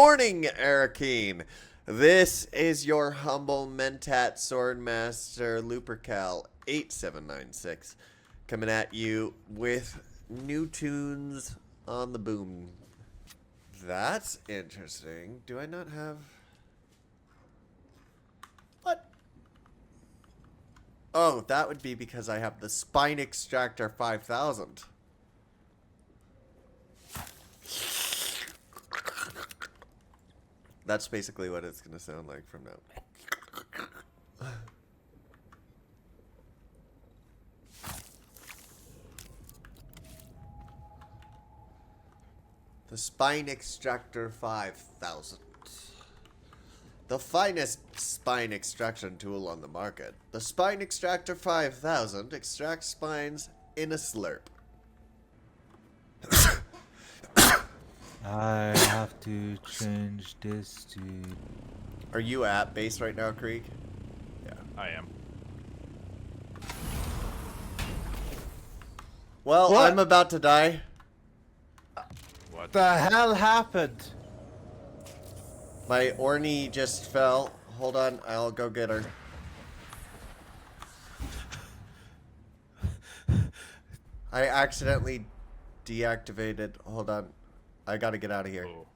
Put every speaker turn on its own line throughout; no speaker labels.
morning, Arakeen. This is your humble Mentat Swordmaster Lupercal 8796 coming at you with new tunes on the boom. That's interesting. Do I not have... What? Oh, that would be because I have the Spine Extractor 5000. That's basically what it's going to sound like from now. The Spine Extractor 5000. The finest spine extraction tool on the market. The Spine Extractor 5000 extracts spines in a slurp.
I have to change this to...
Are you at base right now, Krieg?
Yeah, I am.
Well,
What?
I'm about to die.
What
the hell happened?
My Orny just fell. Hold on, I'll go get her. I accidentally deactivated. Hold on. I gotta get out of here.
Oh.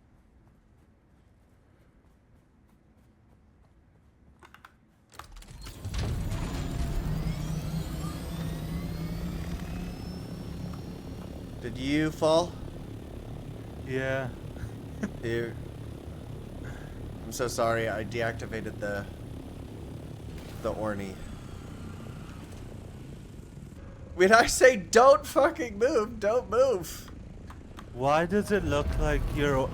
Did you fall?
Yeah.
Here. I'm so sorry. I deactivated the Orny. When I say don't fucking move, don't move.
Why does it look like your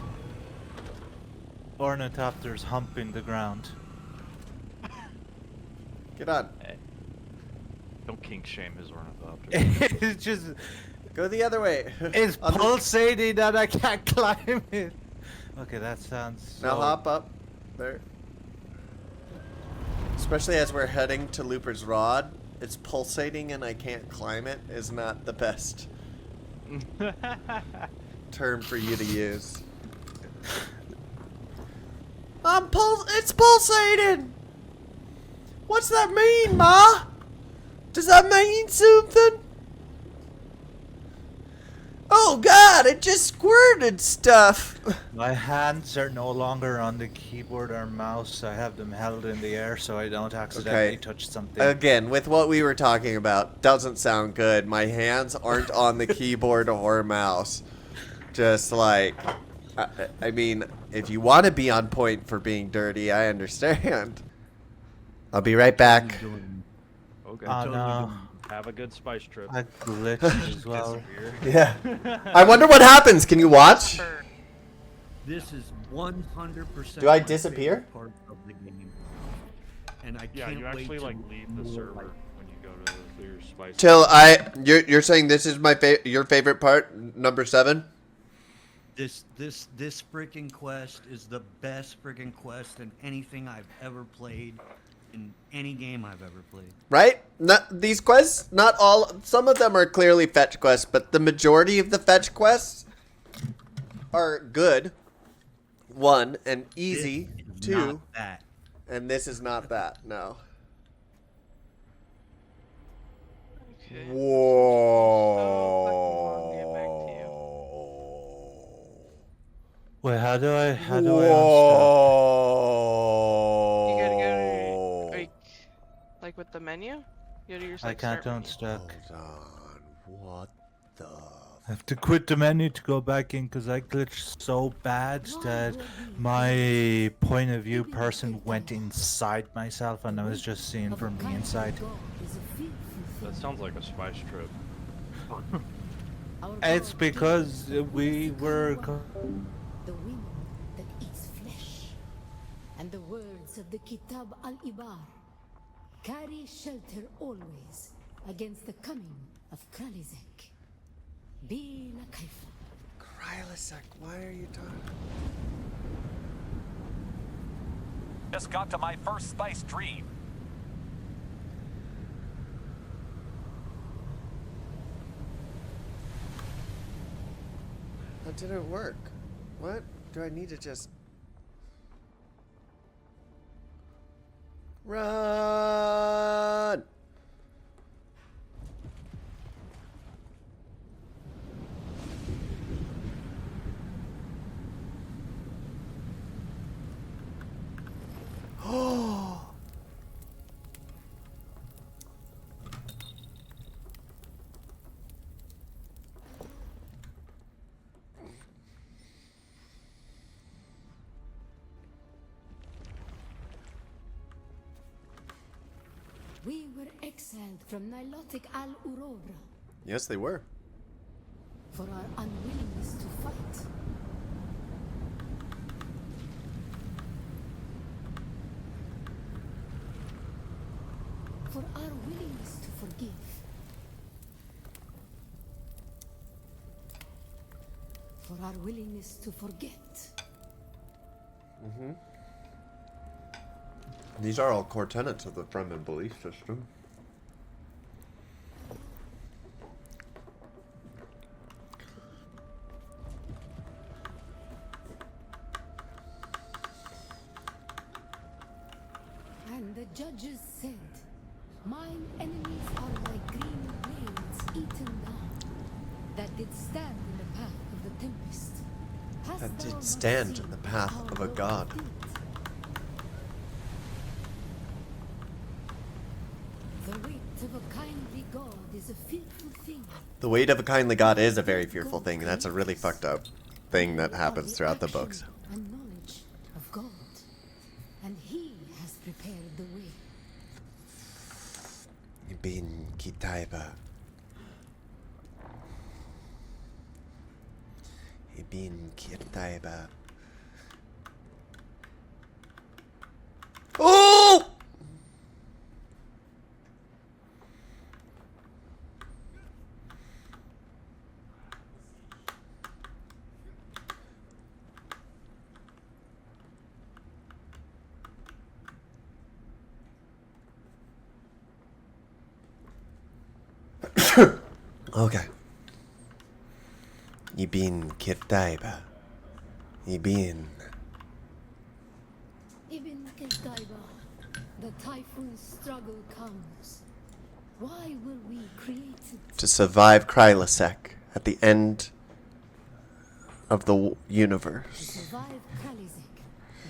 ornithopter's humping the ground?
Get on.
Hey. Don't kink shame his ornithopter.
It's just...
Go the other way.
It's
On the-
pulsating that I can't climb it. Okay, that sounds so...
Now hop up. There. Especially as we're heading to Looper's Rod. It's pulsating and I can't climb it is not the best term for you to use. It's pulsating! What's that mean, Ma? Does that mean something? Oh god, it just squirted stuff!
My hands are no longer on the keyboard or mouse. I have them held in the air so I don't accidentally
Okay.
touch something.
Again, with what we were talking about, doesn't sound good. My hands aren't on the keyboard or mouse. Just like, I mean, if you want to be on point for being dirty, I understand. I'll be right back.
Okay.
Oh no.
Have a good spice trip.
I glitched as well.
Yeah. I wonder what happens. Can you watch?
This is 100%.
Do I
my
disappear?
favorite part of the game, and I
Yeah,
can't
you
wait
actually
to
like leave the
more,
server
like,
when you go to your spice.
Till you're saying this is my your favorite part, number 7?
This freaking quest is the best freaking quest in anything I've ever played, in any game I've ever played.
Right? Not these quests, not all. Some of them are clearly fetch quests, but the majority of the fetch quests are good. 1 and easy.
This is
2,
not that.
and this is not that. No.
Okay.
Whoa.
Wait, how do I unstuck?
You gotta go to, like with the menu? You gotta use,
I
like,
can't
start menu.
unstuck.
Hold on. What the?
I have to quit the menu to go back in because I glitched so bad that my point of view person went inside myself and I was just seeing from the inside.
That sounds like a spice trip.
It's because we were...
The wind that eats flesh, and the words of the Kitab al-Ibar carry shelter always against the coming of Kralizek. Be la kaifa.
Krylisek, why are you talking?
Just got to my first spice dream.
That didn't work. What? Do I need to just Run! Oh!
We were exiled from Nilotic Al-Urobra
Yes, they were.
for our unwillingness to fight. For our willingness to forgive. For our willingness to forget.
These are all core tenets of the Fremen belief system.
And the judges said, mine enemies are like green blades eaten down, that did stand in the path of the tempest. Hast
That
thou
did
not
stand
seen
in the path
how
of a
God
god.
did? The weight of a kindly God is a fearful thing.
The weight of a kindly god is a very fearful thing, and that's a really fucked up thing that happens throughout the books.
And knowledge of God, and He has prepared the way.
Bin Kitaiba. Bin Kitaiba. Oh! Okay. Ibn Kirtaiba. Ibn.
Ibn Kiltaiba, the typhoon struggle comes. Why were we created?
To survive Krylasek at the end of the universe.
To survive Kralizek,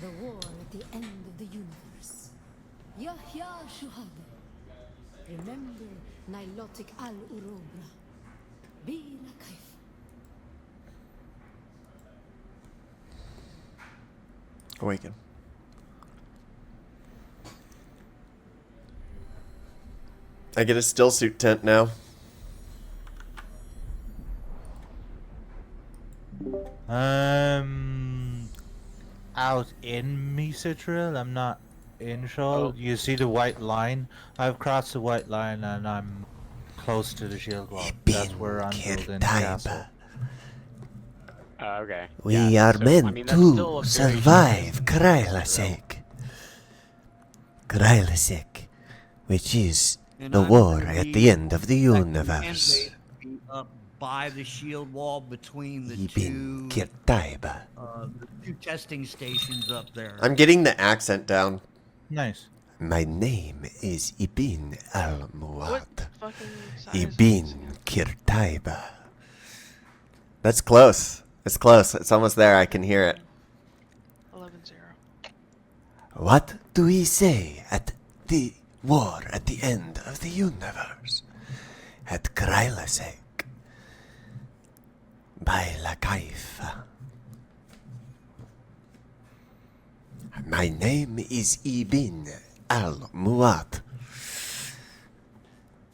the war at the end of the universe. Yahya Shuhada. Remember Nilotic Al-Urobra. Be Lakaif.
Awaken. I get a still suit tent now.
Out in Misadril, I'm not in Shoal. You see the white line? I've crossed the white line and I'm close to the shield wall. That's where I'm building the castle.
Okay.
We
yeah,
are
so,
meant
I mean, that's still
to
a very
survive
short-
Krylasek. Krylasek, which is
And
the
I
war at the
believe
end of the
that
universe.
can be up by the shield wall between the
Ibn
two,
Kirtaiba.
the two testing stations up there.
I'm getting the accent down.
Nice.
My name is Ibn al-Muad.
What fucking size is
Ibn Kirtaiba. That's close. It's close. It's almost there. I can hear it.
11-0.
What do we say at the war at the end of the universe? At Krylasek. By La Kaifa. My name is Ibn al-Muad.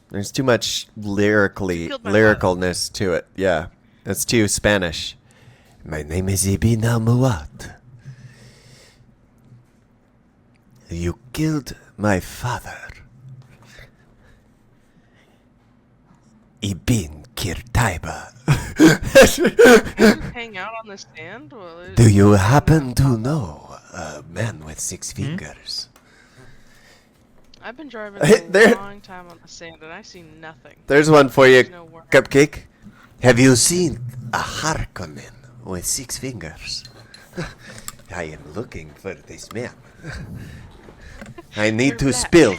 There's too much
Killed my
lyricalness to it. Yeah. It's too Spanish. My name is Ibn al-Muad. You killed my father. Ibn Kirtaiba.
You hang out on the stand? Well,
Do you happen to know a man with 6 fingers?
I've been driving
Hey,
a
there-
long time on the sand and I see nothing.
There's one for you,
There's no worm.
Cupcake. Have you seen a Harkonnen with 6 fingers? I am looking for this man. I need to
You're
spill.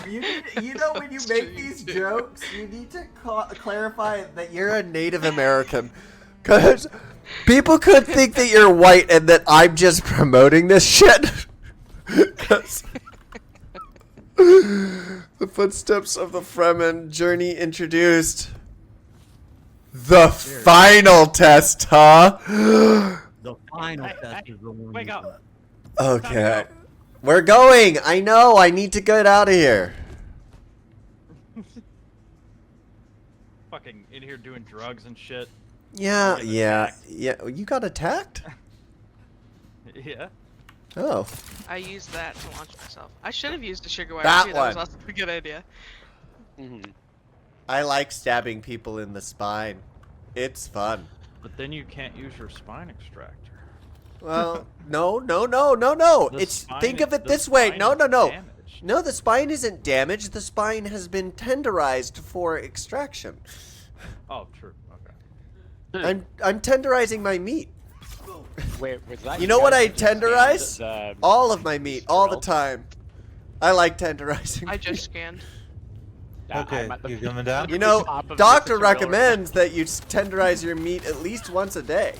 You know, when you make these jokes, you need to clarify that you're a Native American. Because people could think that you're white and that I'm just promoting this shit. 'Cause the footsteps of the Fremen journey introduced. The final test, huh?
The final test is the one.
Wake
you
up.
got.
Okay. We're going. I know. I need to get out of here.
Fucking in here doing drugs and shit.
Yeah,
Getting
yeah,
attacked.
yeah. You got attacked?
Yeah.
Oh.
I used that to launch myself. I should have used the sugar wire
That
too. That was
one.
also a good idea.
I like stabbing people in the spine. It's fun.
But then you can't use your spine extractor.
Well, no.
The
It's
spine-
think of it
the
this way.
spine
No.
is damaged.
No, the spine isn't damaged. The spine has been tenderized for extraction.
Oh, true. Okay.
I'm tenderizing my meat.
Wait, was that
You know what
guys
I
that just
tenderize?
scanned
All of my meat, all the
drill?
time. I like tenderizing.
I just scanned.
Yeah,
Okay,
I'm at the-
you coming down?
You know,
top of the
doctor
tutorial right
recommends that you tenderize your meat at least once a day.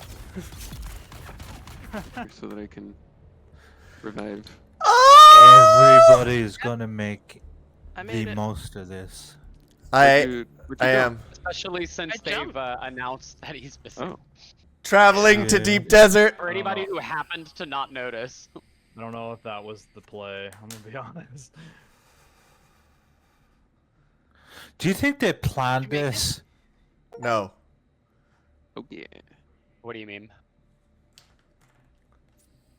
so that I can revive.
Everybody's gonna make
I made
the
it.
most of this.
I
Where'd you
I
go?
am
Especially since
I
they've
jumped.
announced that he's missing.
Oh,
traveling to
Yeah.
deep desert.
For anybody who happened to not notice.
I don't know if that was the play. I'm gonna be honest.
Do you think they planned
You make it?
this?
No.
oh yeah.
What do you mean?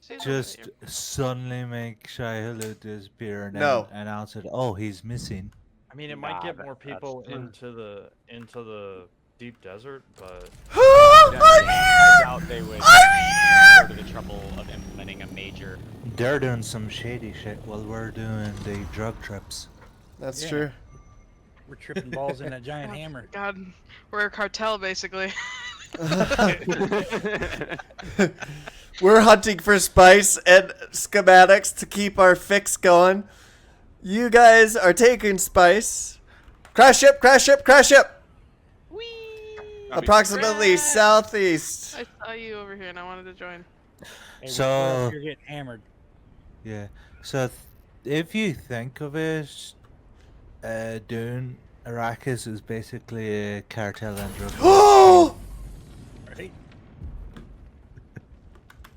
See, look at
Just
you.
suddenly make Shia Hulud disappear and then
No.
announce it. Oh, he's missing.
I mean, it might
Nah,
get
that-
more
that's
people
true.
into the deep desert, but
I doubt they would go to the trouble of implementing a major.
They're doing some shady shit while we're doing the drug trips.
That's
Yeah.
true.
We're tripping balls in a giant hammer.
God, we're a cartel basically.
We're hunting for spice and schematics to keep our fix going. You guys are taking spice. Crash ship, crash ship, crash ship.
Whee!
Approximately
Right.
southeast.
I saw you over here and I wanted to join.
Hey,
So-
you're getting hammered.
Yeah. So if you think of it, Dune, Arrakis is basically a cartel and drug.
Oh,
Ready?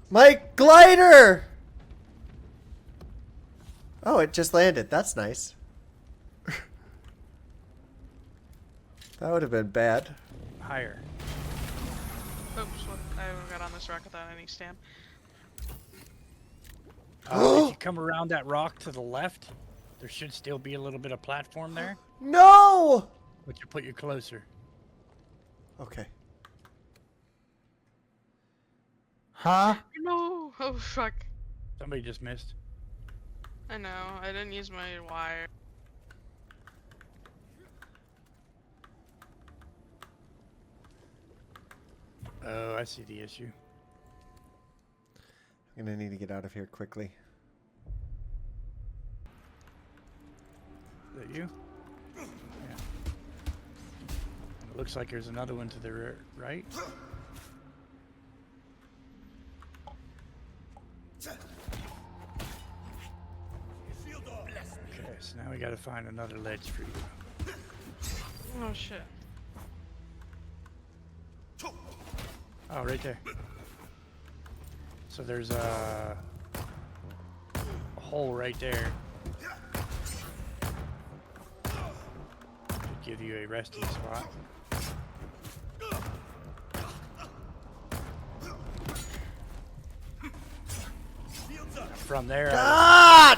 my glider. Oh, it just landed. That's nice. That would have been bad.
Higher.
Oops, what? I got on this rock without any stamp.
If you come around that rock to the left, there should still be a little bit of platform there,
No.
which will put you closer.
Okay.
Huh?
No! Oh fuck.
Somebody just missed.
I know, I didn't use my wire.
Oh, I see the issue.
I'm gonna need to get out of here quickly.
Is that you? Yeah. It looks like there's another one to the right. Okay, so now we gotta find another ledge for you.
Oh shit.
Oh, right there. So there's a hole right there. To give you a resting spot. From there,
God!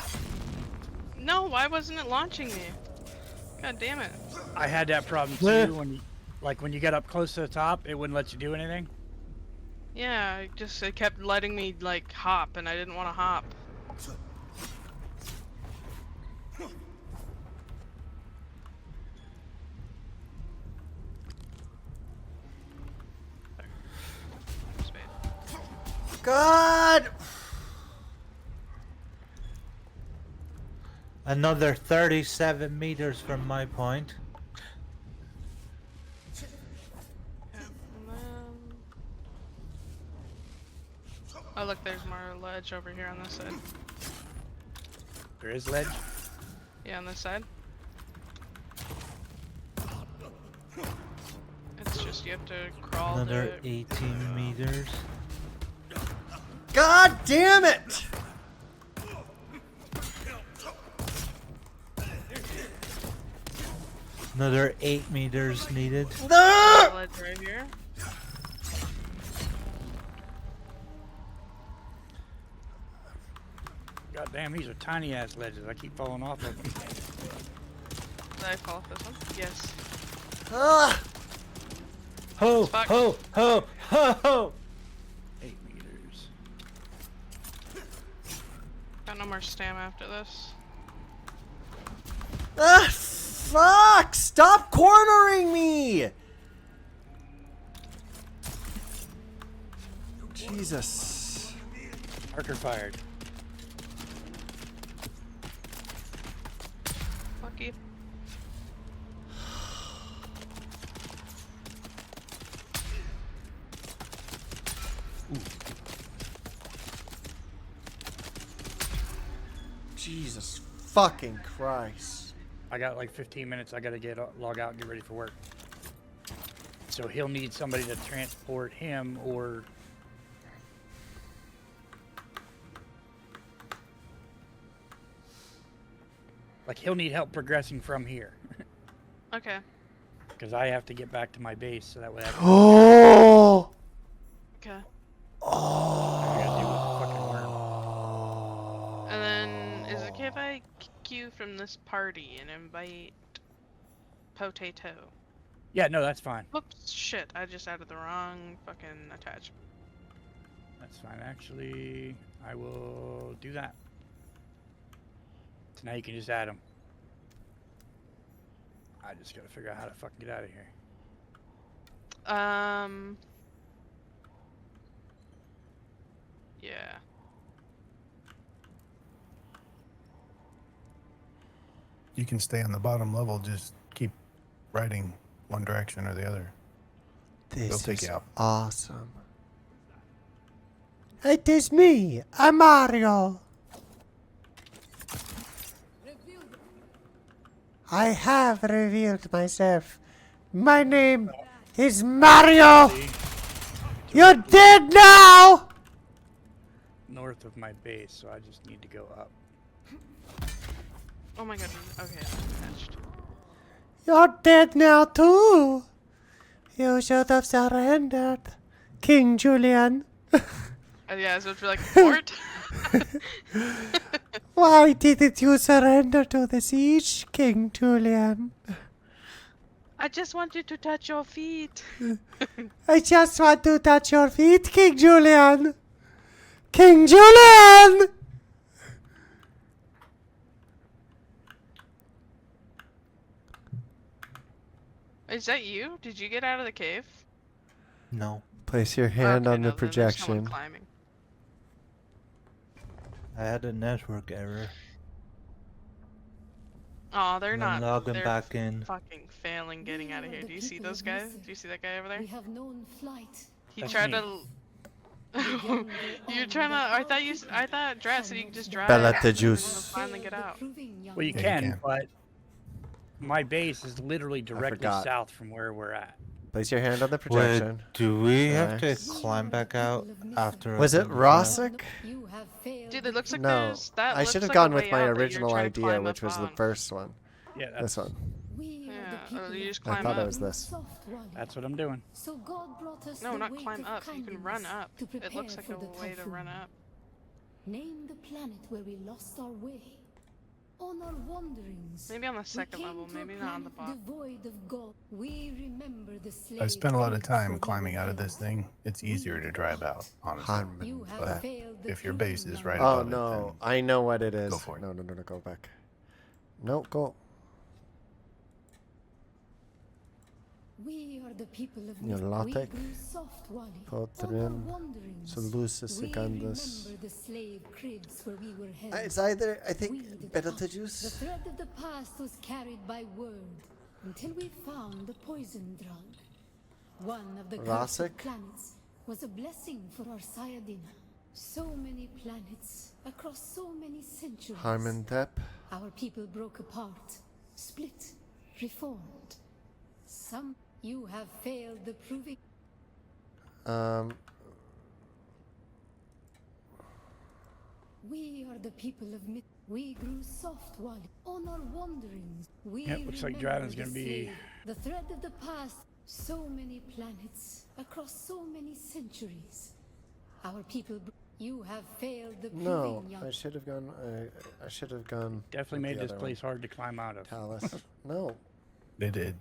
No, why wasn't it launching me? God damn it.
I had that problem too. When you, like when you get up close to the top, it wouldn't let you do anything.
Yeah, it kept letting me like hop and I didn't want to hop.
God!
Another 37 meters from my point.
Okay, and then... Oh look, there's more ledge over here on this side.
There is ledge.
Yeah, on this side. It's just you have to crawl
Another
to...
18 meters.
God damn it!
Another 8 meters needed.
No!
ledge right here.
God damn, these are tiny ass ledges. I keep falling off of them.
Did I fall off this one? Yes.
Ah!
Ho,
Fuck.
ho, ho, ho, ho!
8 meters.
Got no more stam after this.
Ah, fuck! Stop cornering me! Jesus.
Marker fired.
Fuck you.
Jesus fucking Christ.
I got like 15 minutes. I gotta log out and get ready for work. So he'll need somebody to transport him, or like he'll need help progressing from here.
Okay.
Because I have to get back to my base, so that way I can
Oh!
Okay.
I gotta deal with the fucking worm.
And then, is it okay if I kick you from this party and invite Potato?
Yeah, no, that's fine.
Whoops, shit, I just added the wrong fucking attachment.
That's fine. Actually, I will do that. So now you can just add them. I just gotta figure out how to fucking get out of here.
Yeah.
You can stay on the bottom level, just keep riding one direction or the other. They'll
This
take
is
you out.
awesome. It is me, I'm Mario. I have revealed myself. My name is Mario. You're dead now.
North of my base, so I just need to go up.
Oh my god, okay, I'm attached.
You're dead now too. You should have surrendered, King Julian.
Yeah, so it's like, fort?
Why didn't you surrender to the siege, King Julian?
I just want you to touch your feet.
I just want to touch your feet, King Julian. King Julian!
Is that you? Did you get out of the cave?
No.
Place your hand
Okay,
on
no,
the
then there's someone
projection.
climbing.
I had a network error.
Oh, they're
I'm
not.
logging
They're
back in.
fucking failing getting out of here. Do you see those guys? Do you see that guy over there?
We have known flight.
He
That's
tried
me.
to. You're trying to. I thought Drat said you could just drive.
Bella the
and
juice.
finally get out.
Well, you
Yeah, you
can,
can.
but my base is literally directly
forgot.
south from where we're at.
Place your hand on the
Wait,
projection.
do we have to
Relax.
climb back out after?
Was it Rossick?
Dude, it looks like
No,
there's that.
I
looks
should have
like
gone
a
with
way
my
out that you're
original
trying to
idea,
climb
which
up
was the
on.
first one.
Yeah,
This one.
You just
I
climb
thought
up.
it was this.
that's what I'm doing.
So God brought us
No,
the
not
weight
climb
of
up. You can run
kindness
up.
to
It
prepare
looks like
for
a
the
way to
typhoon.
run up.
Name the planet where we lost our way. On our wanderings,
Maybe on the
we
second
came
level,
to a
maybe not on the
planet
bottom.
devoid of God. We remember the slaves
I've spent a lot of
who
time
forgave
climbing out of
them.
this thing. It's easier to drive out, honestly.
You have
But
failed the
if your base
proving
is right
ground.
Oh
above it,
no,
then
I know what it is.
go for it.
No, go back. No, go.
We are the people of
Your
myth. We
latte.
grew soft, Wally.
Potrin.
On our wanderings,
Solusus
we
secundus.
remember the slave cribs where we were held.
It's either, I
We
think,
did
better
not.
to
The
juice.
thread of the past was carried by word until we found the poison drug. One of the cursed
Rasek?
planets was a blessing for our Sayadina. So many planets across so many centuries.
Harmantep.
Our people broke apart, split, reformed. Some you have failed the proving. We are the people of myth. We grew soft, Wally. On our wanderings, we
Yep, looks like
remember
Dryden's
the
gonna be-
slave, the thread of the past. So many planets across so many centuries. Our people. You have failed the proving,
No,
young.
I should have gone. I should have gone.
Definitely
with
made
the
this
other
place hard to climb out of.
one. Talus. No.
They did.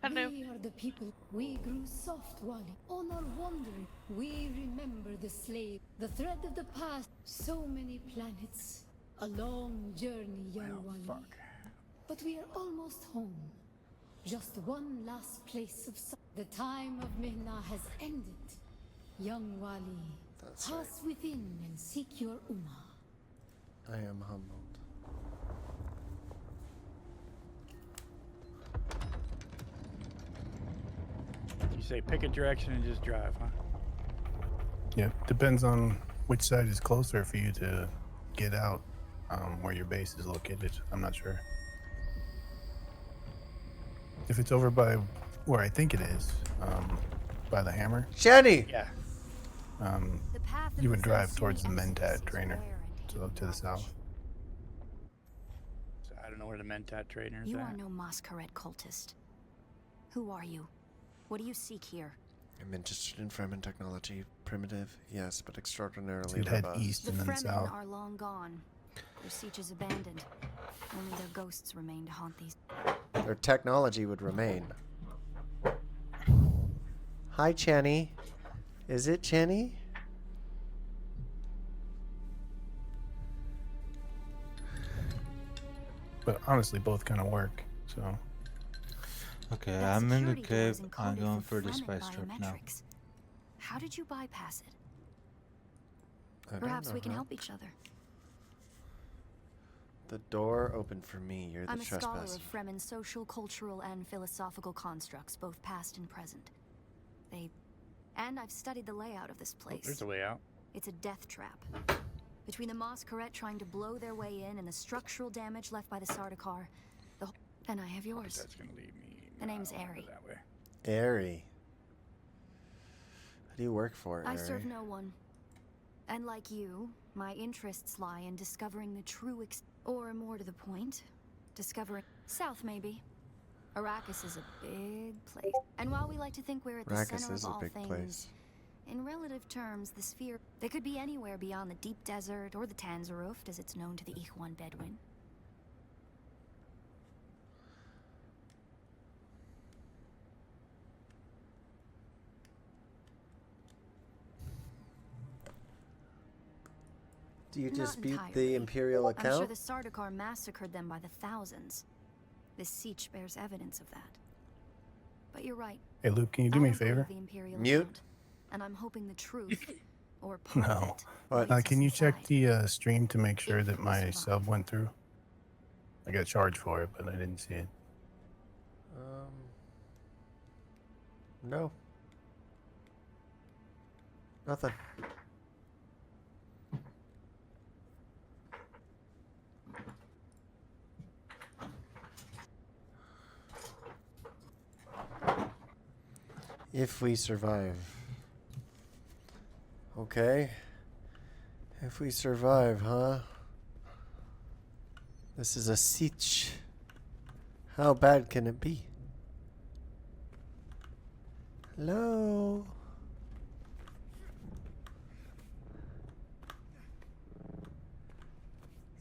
Hello.
We are the people. We grew soft, Wally. On our wandering, we remember the slave, the thread of the past. So many planets. A long journey, young Wally.
Fuck.
But we are almost home. Just one last place of the time of Mihna has ended. Young Wali,
That's
pass within and seek your Ummah.
I am humbled.
You say pick a direction and just drive, huh?
Yeah, depends on which side is closer for you to get out, where your base is located. I'm not sure. If it's over by where I think it is, by the hammer,
Jenny!
Yeah.
you would drive towards the Mentat trainer, so to the south.
So I don't know where the Mentat trainer is
You
at.
are no Masquerade cultist. Who are you? What do you seek here?
I'm interested in Fremen technology. Primitive, yes, but
So
extraordinarily
you'd head
robust.
east
The
and then
Fremen
south.
are long gone. Their siege is abandoned. Only their ghosts remain to haunt these.
Their technology would remain. Hi, Chenny. Is it Chenny?
But honestly, both kind of work. So
Okay,
That
I'm in the
security door is
cave. I'm
encoded
going
for
for the
Fremen
spice trip now.
biometrics. How did you bypass it?
I don't
Perhaps
know
we can
how.
help each other.
The door opened for me. You're the
I'm a scholar
trespasser.
of Fremen's social, cultural, and philosophical constructs, both past and present. And I've studied the layout of this
Oh,
place.
there's a way out.
It's a death trap. Between the Masquerade trying to blow their way in and the structural damage left by the Sardaukar, and I have yours.
That's gonna lead me.
The name's
over
Ari.
That way.
Airy. What do you work for,
I
Airy?
serve no one. And like you, my interests lie in discovering the true or more to the point, discovering south maybe. Arrakis is a big place. And while we like to think we're at the
Arrakis
center
is
of
a
all
big
things,
place.
in relative terms, the sphere, they could be anywhere beyond the deep desert or the Tanzaruft as it's known to the Ikhwan Bedouin.
Do you
Not
dispute
entirely.
the Imperial
I'm sure
account?
the Sardaukar massacred them by the thousands. This siege bears evidence of that. But you're right.
hey, Luke, can you do
I
me a
don't believe
favor?
the Imperial
Mute.
account, and I'm hoping the truth, or part of
No.
it,
What?
leads us
Can you check
inside.
the stream to make sure
If
that
we
my
survive.
sub went through? I got charged for it, but I didn't see it.
No. Nothing. If we survive. Okay. If we survive, huh? This is a siege. How bad can it be? Hello?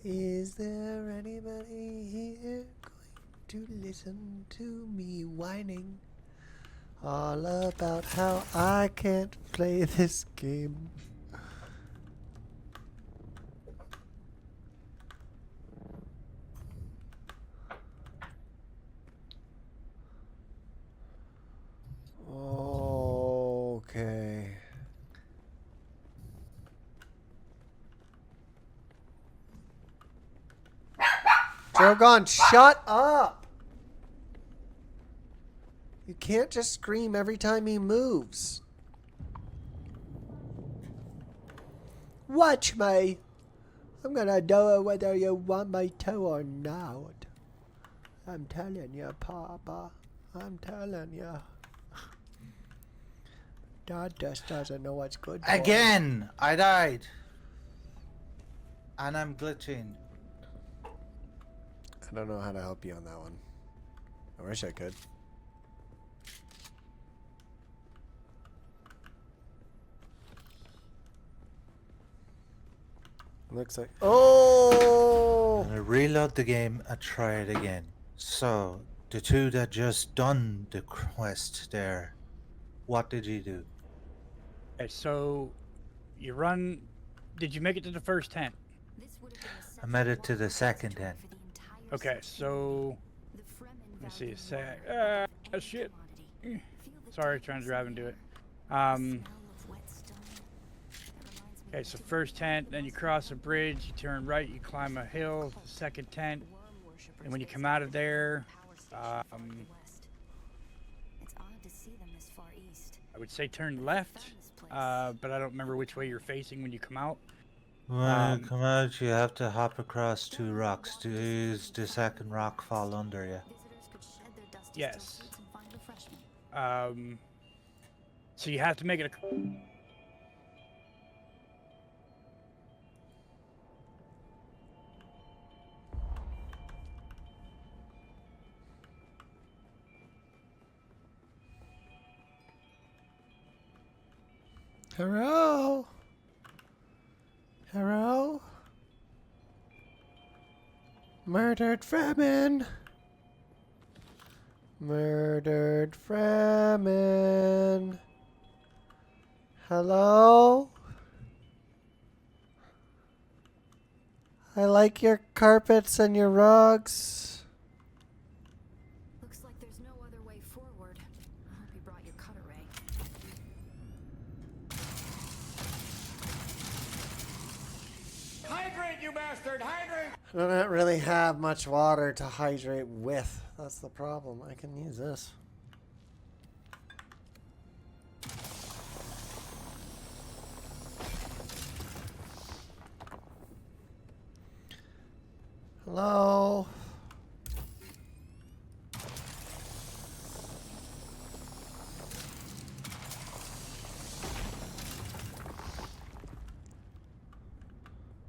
Is there anybody here going to listen to me whining all about how I can't play this game? Drogon, shut up! You can't just scream every time he moves. Watch me. I'm gonna do it whether you want me to or not. I'm telling you, Papa. I'm telling you. Dad just doesn't know what's good for him.
Again! I died. And I'm glitching.
I don't know how to help you on that one. I wish I could. Looks like... Oh!
I'm gonna reload the game and try it again. So, the two that just done the quest there, what did you do?
Okay, so you run. Did you make it to the first tent?
I made it to the second tent.
Okay, so let me see a sec. Shit. Sorry, trying to drive and do it. Okay, so first tent, then you cross a bridge, you turn right, you climb a hill, second tent, and when you come out of there, I would say turn left, but I don't remember which way you're facing when you come out.
When you come out, you have to hop across two rocks. Does the second rock fall under you?
Yes. So you have to make it a...
Hello? Hello? Murdered Fremen. Murdered Fremen. Hello? I like your carpets and your rugs.
Looks like there's no other way forward. I hope you brought your cutter ray.
Hydrate, you bastard! Hydrate!
I don't really have much water to hydrate with. That's the problem. I can use this. Hello?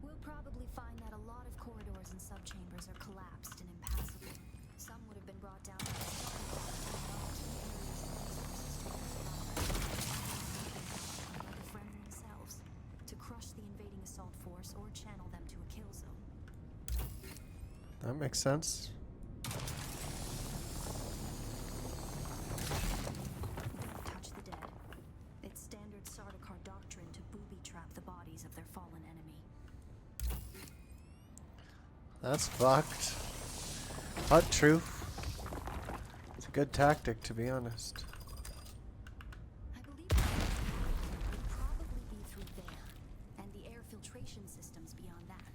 We'll probably find that a lot of corridors and subchambers are collapsed and impassable. Some would have been brought down by the Fremen themselves to crush the invading assault force or channel them to a kill zone.
That makes sense.
Don't touch the dead. It's standard Sardaukar doctrine to booby-trap the bodies of their fallen enemy.
That's fucked. But true. It's a good tactic, to be honest.
I believe it would probably be through there, and the air filtration systems beyond that.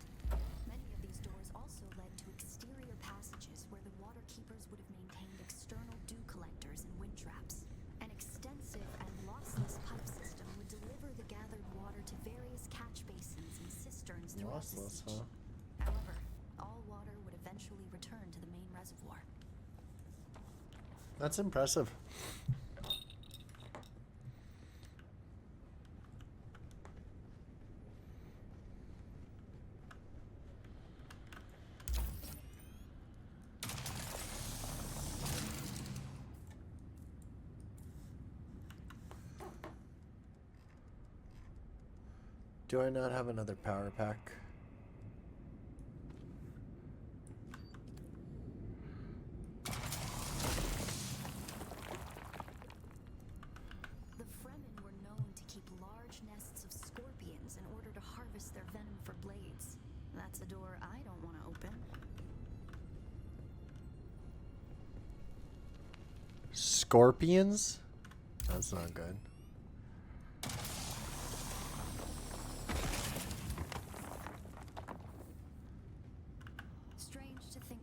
Many of these doors also led to exterior passages where the water keepers would have maintained external dew collectors and wind traps. An extensive and lossless pipe system would deliver the gathered water to various catch basins and cisterns throughout the
Lossless,
siege.
huh?
However, all water would eventually return to the main reservoir.
That's impressive. Do I not have another power pack?
The Fremen were known to keep large nests of scorpions in order to harvest their venom for blades. That's a door I don't want to open.
Scorpions? That's not good.
Strange to think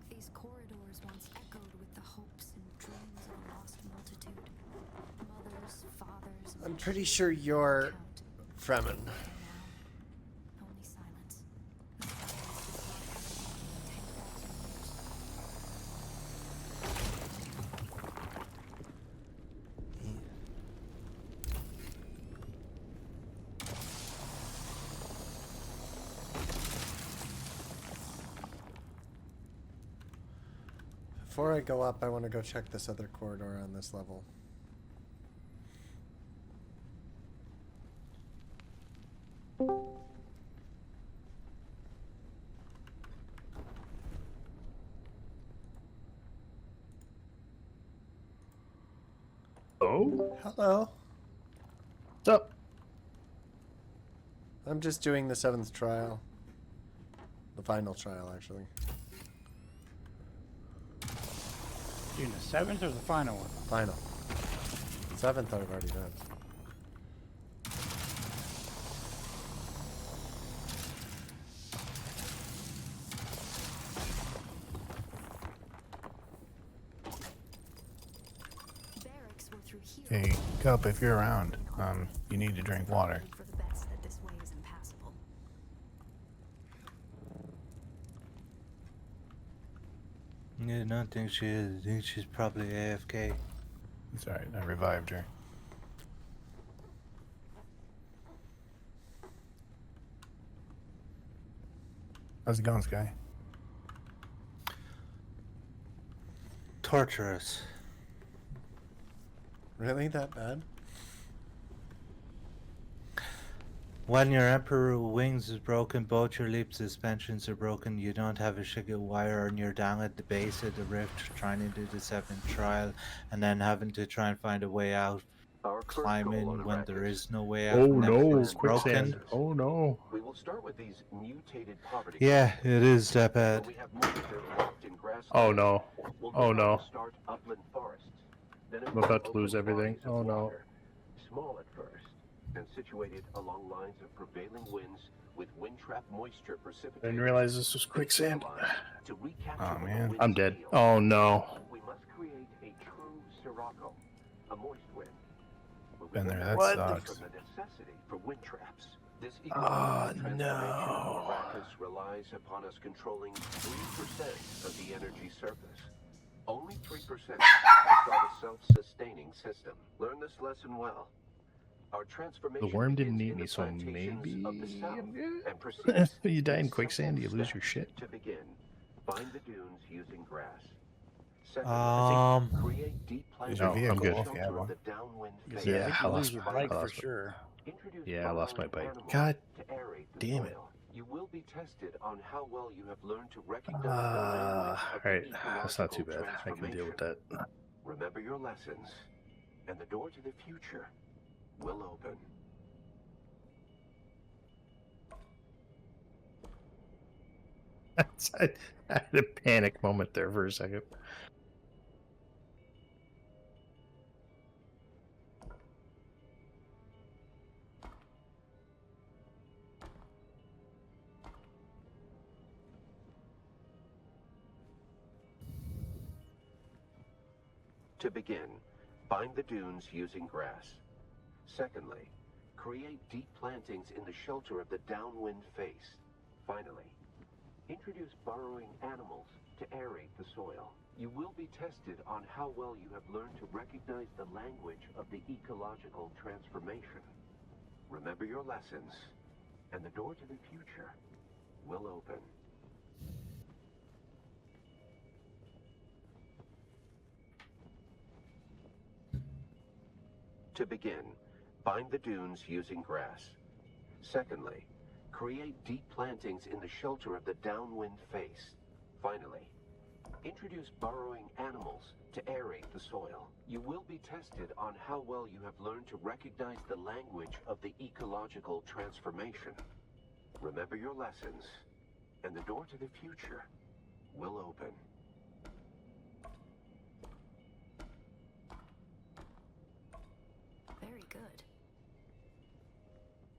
I'm pretty sure you're Fremen.
Only silence.
Before I go up, I want to go check this other corridor on this level.
Oh?
Hello.
What's up?
I'm just doing the 7th trial. The final trial, actually.
Doing the 7th or the final one?
Final. 7th I've already done.
Barracks were through here.
Hey, Cup, if you're around, you need to drink water.
For the best that this way is impassable.
Yeah, I don't think she is. I think she's probably AFK.
It's alright, I revived her. How's it going, Sky?
Torturous.
Really that bad?
When your Emperor wings is broken, both your leap suspensions are broken, you don't have a Shiga wire, and you're down at the base of the rift trying to do the 7th trial, and then having to try and find a way out, climbing when there is no way out.
Oh
and
no,
everything's
quicksand.
broken.
Oh no.
We will start with these mutated poverty.
Yeah, it is that bad.
We have more locked in grassland.
Oh no.
We'll
Oh
go
no.
on to start upland forests. Then
I'm about to lose everything. Oh no.
Small at first, and situated along lines of prevailing winds with wind-trap moisture
I
precipitation.
didn't realize this was quicksand.
To recapture
Oh
the
man.
wind's
I'm dead.
feel,
Oh no.
we must create a true sirocco, a moist wind.
Been there, that
What?
sucks.
From the necessity for wind traps. This
Oh,
ecological transformation
no.
of Arrakis relies upon us controlling 3% of the energy surface. Only 3% to start a self-sustaining system. Learn this lesson well. Our transformation
The worm didn't
begins
eat
in
me,
the
so
plantations
maybe
of the south
I'm good.
and proceeds
You die in
in
quicksand,
simple
you lose your
steps.
shit.
To begin, find the dunes using grass. Create deep
Is your
plantations
vehicle
in the
off? You have
shelter of
one?
the downwind
Because
phase.
I think
I
you
lost
lose your
my-
bike
I
for
lost my-
sure.
Introduce
Yeah, I lost my
burrowing
bike.
animals
God
to aerate the
damn it.
soil. You will be tested on how well you have learned to recognize the language of the
Alright, that's not too
ecological
bad. I can deal with that.
Remember your lessons, and the door to the future will open.
I had a panic moment there for a second.
To begin, bind the dunes using grass. Secondly, create deep plantings in the shelter of the downwind face. Finally, introduce burrowing animals to aerate the soil. You will be tested on how well you have learned to recognize the language of the ecological transformation. Remember your lessons, and the door to the future will open. To begin, bind the dunes using grass. Secondly, create deep plantings in the shelter of the downwind face. Finally, introduce burrowing animals to aerate the soil. You will be tested on how well you have learned to recognize the language of the ecological transformation. Remember your lessons, and the door to the future will open.
Very good.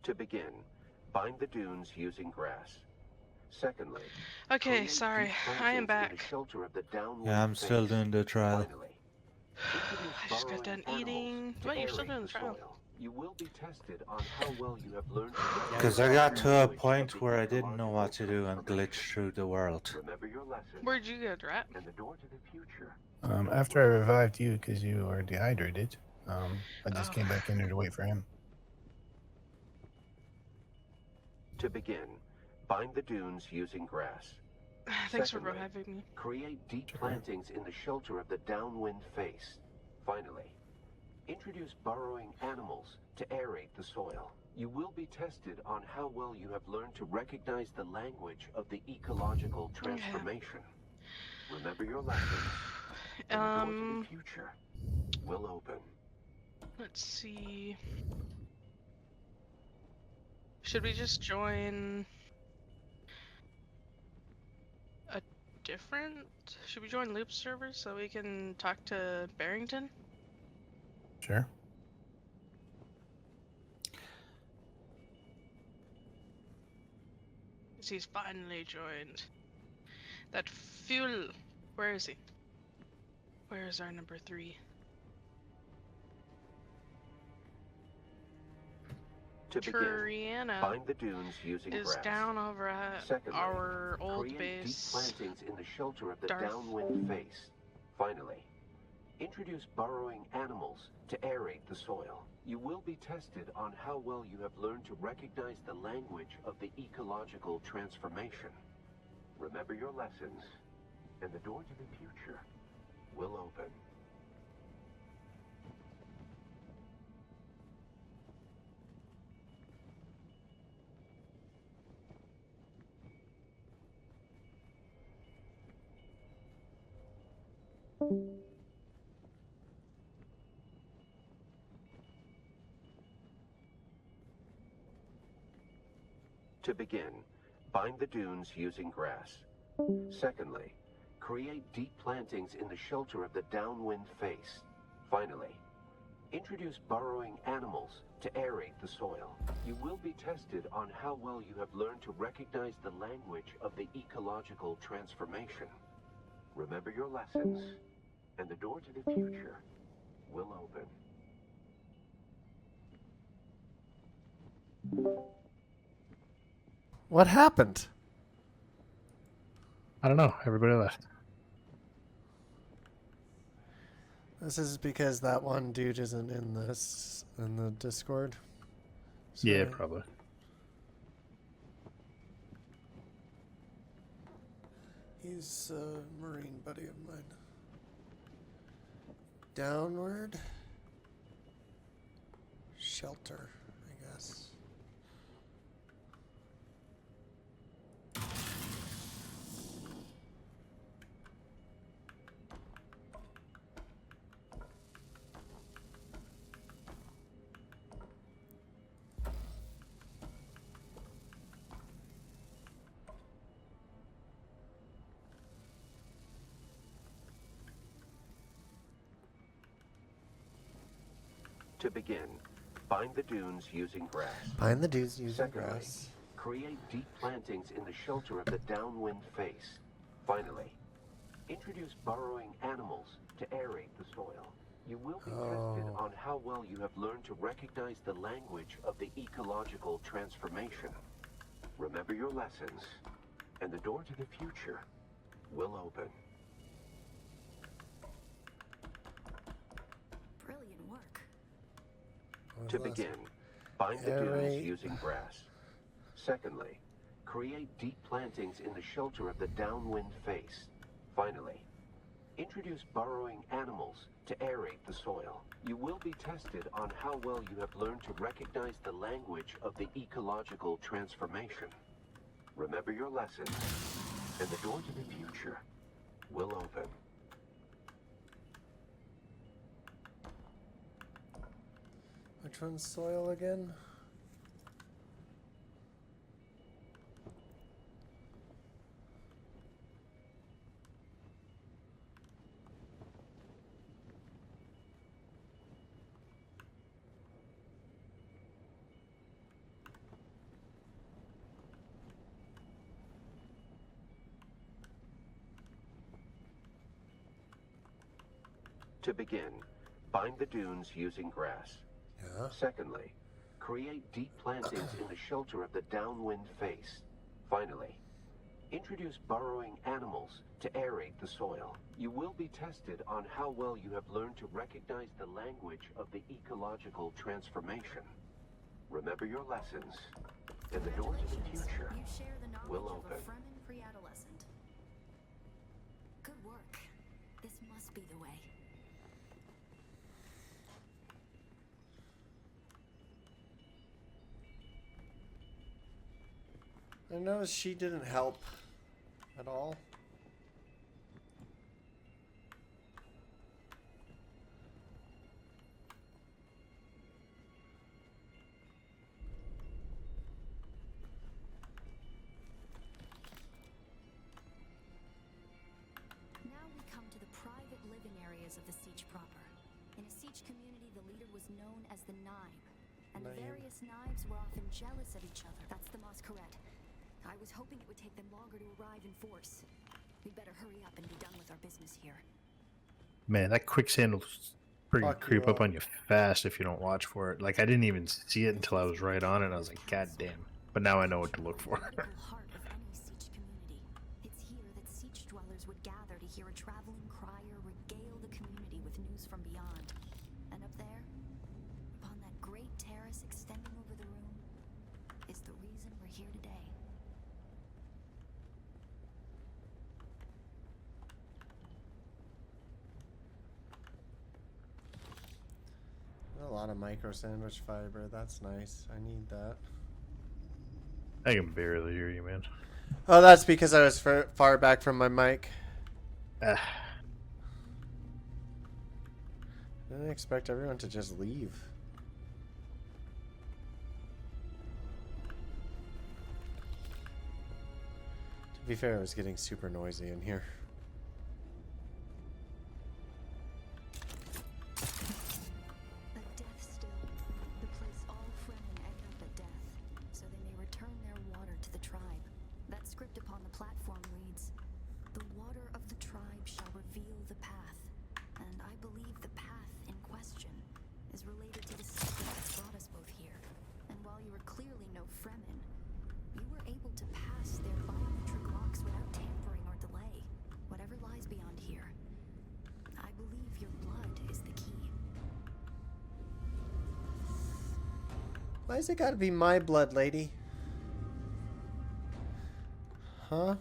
To begin, bind the dunes using grass. Secondly,
Okay,
create
sorry.
deep
I am
plantings in the
back.
shelter of the downwind
Yeah, I'm still
face.
doing the trial.
Finally, introduce
I just got
burrowing
done
animals
eating.
to
What? You're still
aerate
doing the
the
trial?
soil. You will be tested on how well you have learned to
Because I got to a point where I didn't know what to do and glitched through the world.
remember your lessons
Where'd you go, Drat?
and the door to the future.
After I revived you because you were dehydrated, I just came back in there to wait for him.
To begin, bind the dunes using grass.
Thanks for
Secondly,
reviving me.
create deep plantings in the shelter of the downwind face. Finally, introduce burrowing animals to aerate the soil. You will be tested on how well you have learned to recognize the language of the ecological transformation. Remember your lessons, and the door to the future will open.
Let's see. Should we just join a different? Should we join Loop servers so we can talk to Barrington?
Sure.
He's finally joined. That fuel. Where is he? Where is our number 3?
To begin, bind the dunes using
is
grass.
down over at
Secondly,
our old
create
base.
deep plantings in the shelter of the downwind face. Finally, introduce burrowing animals to aerate the soil. You will be tested on how well you have learned to recognize the language of the ecological transformation. Remember your lessons, and the door to the future will open. To begin, bind the dunes using grass. Secondly, create deep plantings in the shelter of the downwind face. Finally, introduce burrowing animals to aerate the soil. You will be tested on how well you have learned to recognize the language of the ecological transformation. Remember your lessons, and the door to the future will open.
What happened?
I don't know. Everybody left.
This is because that one dude isn't in the Discord. So
Yeah, probably.
He's a Marine buddy of mine. Downward. Shelter, I guess.
To begin, bind the dunes using grass.
Bind the dunes using
Secondly,
grass.
create deep plantings in the shelter of the downwind face. Finally, introduce burrowing animals to aerate the soil. You will be tested on how well you have learned to recognize the language of the ecological transformation. Remember your lessons, and the door to the future will open.
Brilliant work.
To begin, bind the dunes using grass. Secondly, create deep plantings in the shelter of the downwind face. Finally, introduce burrowing animals to aerate the soil. You will be tested on how well you have learned to recognize the language of the ecological transformation. Remember your lessons, and the door to the future will open.
Which one's soil again?
To begin, bind the dunes using grass.
Yeah.
Secondly, create deep plantings in the shelter of the downwind face. Finally, introduce burrowing animals to aerate the soil. You will be tested on how well you have learned to recognize the language of the ecological transformation. Remember your lessons, and the doors of the future
You share the knowledge
will
of a
open.
Fremen pre-adolescent. Good work. This must be the way.
I noticed she didn't help at all.
Now we come to the private living areas of the Siege proper. In a Siege community, the leader was known as the Naib, and the various Naibs were often jealous of each other. That's the Masquerade. I was hoping it would take them longer to arrive in force. We'd better hurry up and be done with our business here.
Man, that quicksand will freaking
Fuck
creep
you
up
up.
on you fast if you don't watch for it. Like, I didn't even see it until I was right on it, and I was like, God damn. But now I know what to look for.
Heart of any Siege community. It's here that Siege dwellers would gather to hear a traveling crier regale the community with news from beyond. And up there, upon that great terrace extending over the room, is the reason we're here today.
A lot of micro sandwich fiber. That's nice. I need that.
I can barely hear you, man.
Oh, that's because I was far back from my mic.
Ah.
I didn't expect everyone to just leave. To be fair, it was getting super noisy in here.
A death still. The place all Fremen end up at death, so they may return their water to the tribe. That script upon the platform reads, "The water of the tribe shall reveal the path." And I believe the path in question is related to the secret that brought us both here. And while you are clearly no Fremen, you were able to pass their biometric locks without tampering or delay. Whatever lies beyond here, I believe your blood is the key.
Why's it gotta be my blood, lady? Huh?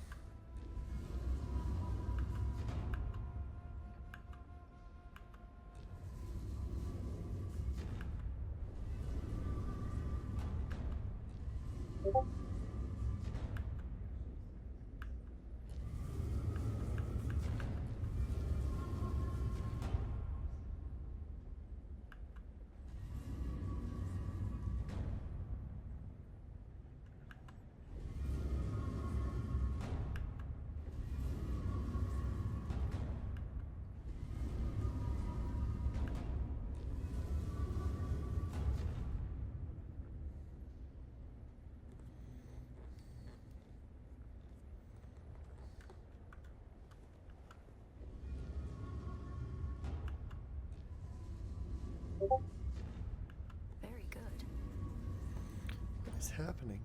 Very good.
What is happening?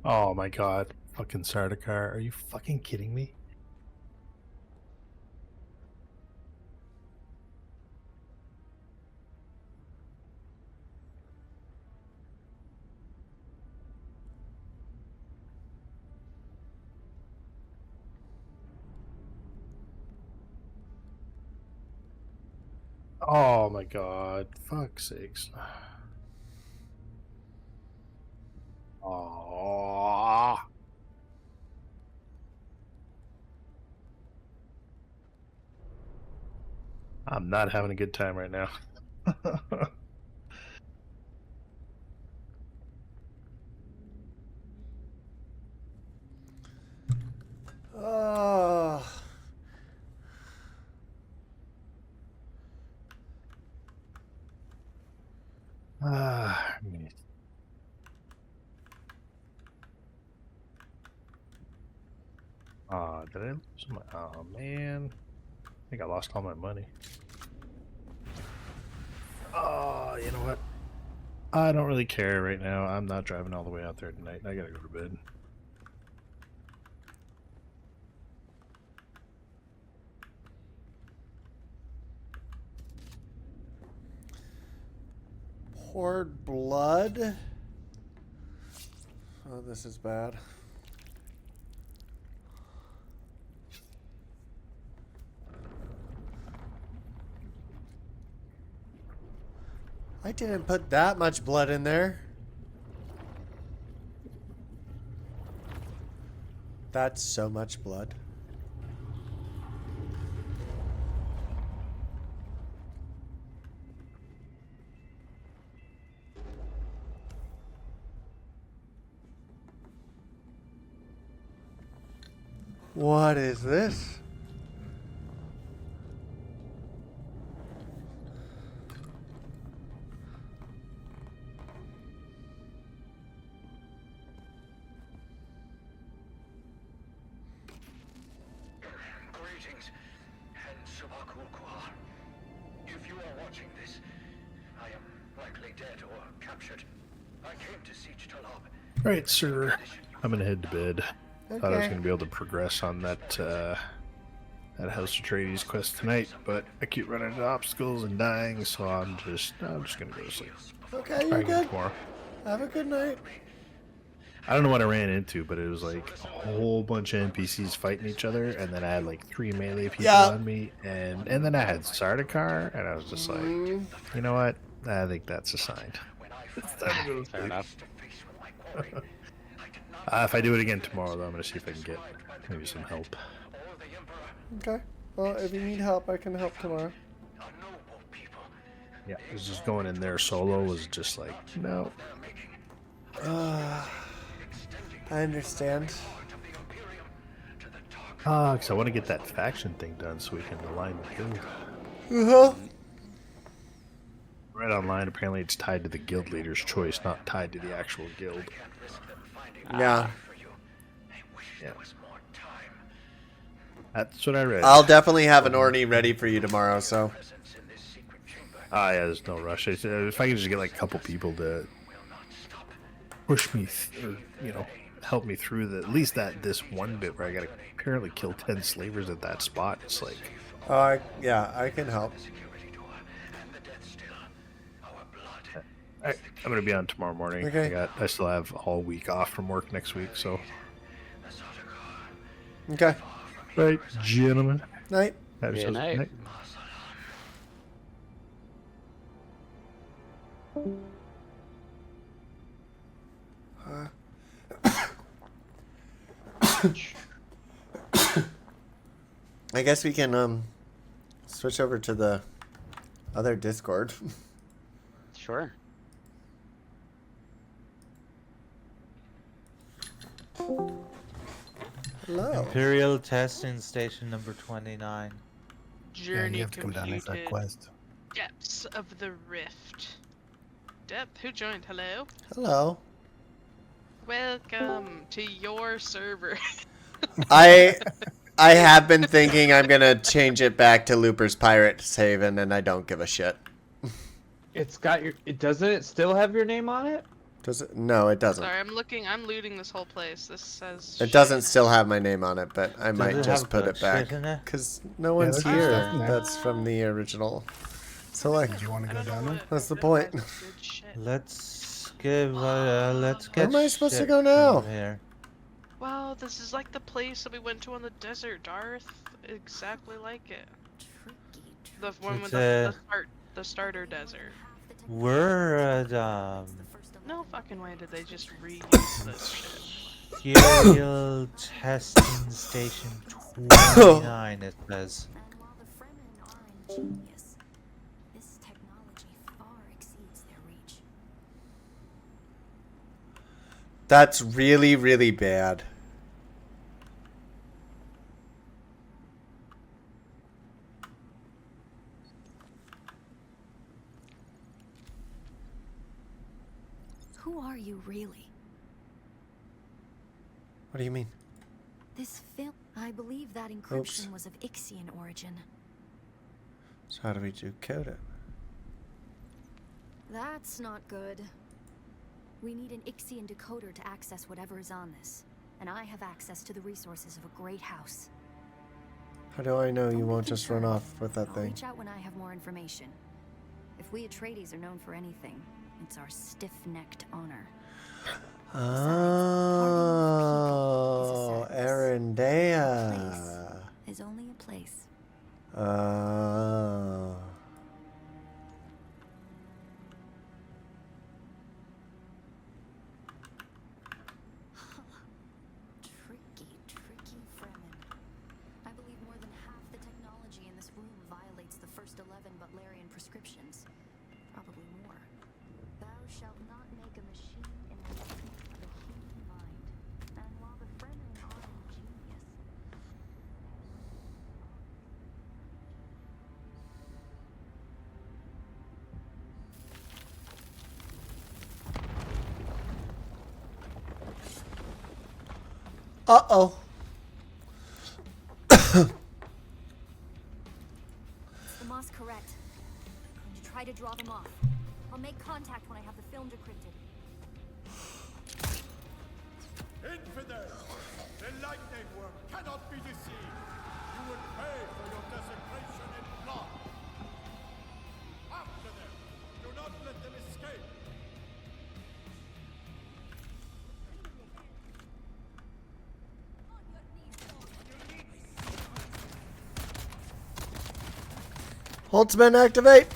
Oh my god. Fucking Sardaukar. Are you fucking kidding me? Oh my god. Fuck's sakes. Oh. I'm not having a good time right now.
Oh.
Ah, oh, did I lose my? Oh man. think I lost all my money. Oh, you know what? I don't really care right now. I'm not driving all the way out there tonight. I gotta go to bed.
Poured blood. Oh, this is bad. I didn't put that much blood in there. That's so much blood. What is this?
Greetings, and Subakulkwa. If you are watching this, I am likely dead or captured. I came to siege Talab.
Alright, sir. I'm gonna head to bed. Thought I was
Okay.
gonna be able to progress on that that House of Atreides quest tonight, but I keep running into obstacles and dying, so I'm just gonna go to sleep.
Okay,
Try
you're
again
good.
tomorrow.
Have a good night.
I don't know what I ran into, but it was like a whole bunch of NPCs fighting each other, and then I had like 3 melee people on me, and then I had Sardaukar, and I was just like, you know what? I think that's a sign. It's time to go to
Fair
sleep.
enough.
If I do it again tomorrow, though, I'm gonna see if I can get maybe some help.
Okay. Well, if you need help, I can help tomorrow.
Yeah, it was just going in there solo was just like, no.
I understand.
Because I want to get that faction thing done so we can align the guild.
Uh-huh.
Right online, apparently it's tied to the guild leader's choice, not tied to the actual guild.
Yeah.
Yeah. That's what I read.
I'll definitely have an Orny ready for you tomorrow, so.
Yeah, there's no rush. If I can just get like a couple people to push me, or, help me through at least this one bit where I gotta apparently kill 10 slavers at that spot. It's like,
Yeah, I can help.
I'm gonna be on tomorrow morning.
Okay.
I still have all week off from work next week, so.
Okay.
Right, gentlemen.
Night.
Have yourselves a good night.
I guess we can switch over to the other Discord.
Sure.
Hello.
Imperial testing station number 29.
Journey
you have to come down there for that
completed.
quest.
Depths of the Rift. Depth, who joined? Hello?
Hello.
Welcome to your server.
I have been thinking I'm gonna change it back to Looper's Pirates Haven, and I don't give a shit.
It's got your. Doesn't it still have your name on it?
Does it? No, it doesn't.
Sorry, I'm looting this whole place. This says
It doesn't still have my name on it, but I might
it
just
have
put
good
it back
shit in it?
because no one's
there's good stuff
here.
in there.
That's from the original. So like,
Did you want to go down there?
that's the point.
Let's get let's
Where
get
am I supposed to
shit
go now?
from here.
Wow, this is like the place that we went to on the desert, Darth. Exactly like it. The one with
It's,
the starter desert.
We're at
No fucking way did they just reuse this shit.
Imperial testing station 29. It says.
Genius. This technology far exceeds their reach.
That's really, really bad.
Who are you really?
What do you mean?
This film. I believe that encryption was of Ixian origin.
So how do we decode it?
That's not good. We need an Ixian decoder to access whatever is on this. And I have access to the resources of a great house.
How do I know you
Don't be
won't just run
concerned.
off with that
I'll
thing?
reach out when I have more information. If we Atreides are known for anything, it's our stiff-necked honor.
Oh, Arendea.
Is only a place.
Oh.
Tricky Fremen. I believe more than half the technology in this room violates the first 11 Butlerian prescriptions. Probably more. Thou shalt not make a machine in the likeness of a human mind. And while the Fremen are ingenious,
Uh-oh.
is the Moss correct? I'm going to try to draw them off. I'll make contact when I have the film decrypted.
Infidels! The lightning worm cannot be deceived. You would pay for your desecration in blood. After them! Do not let them escape!
Holtzman, activate!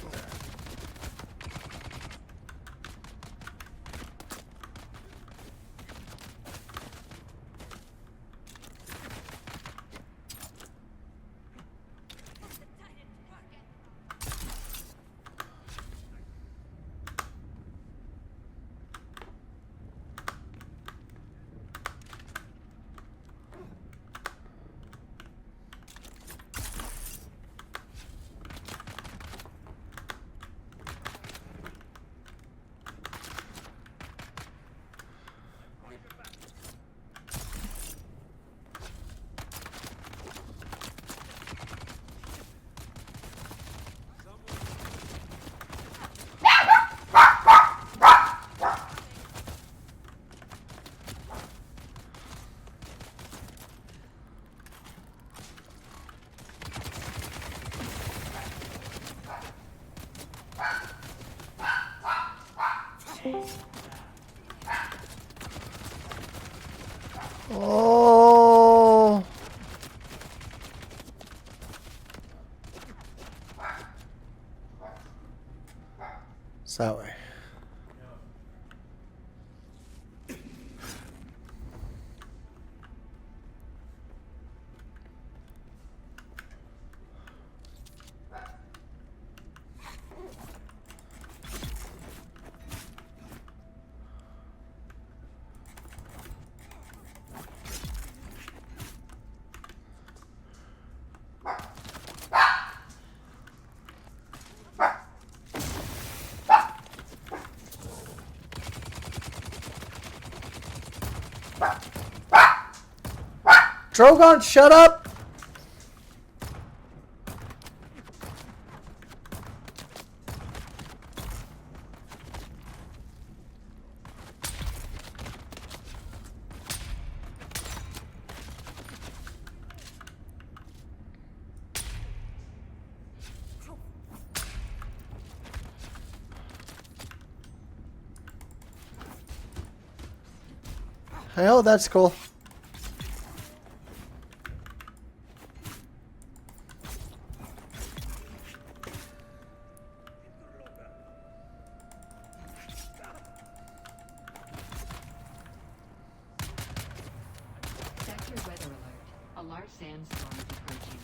Oh. It's that way. Drogon, shut up! Oh, that's cool.
Sector weather alert. A large sandstorm is approaching.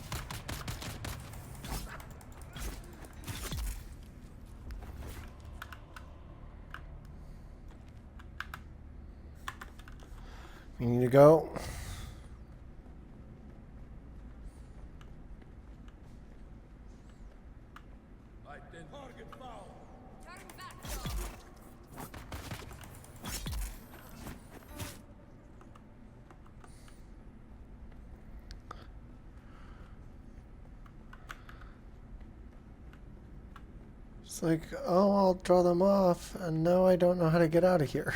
You need to go. It's like, oh, I'll draw them off, and now I don't know how to get out of here.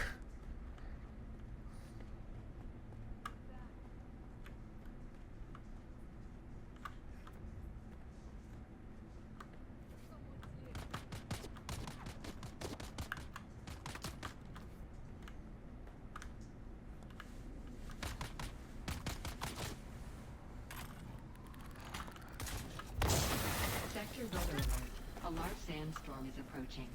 Sector weather alert. A large sandstorm is approaching.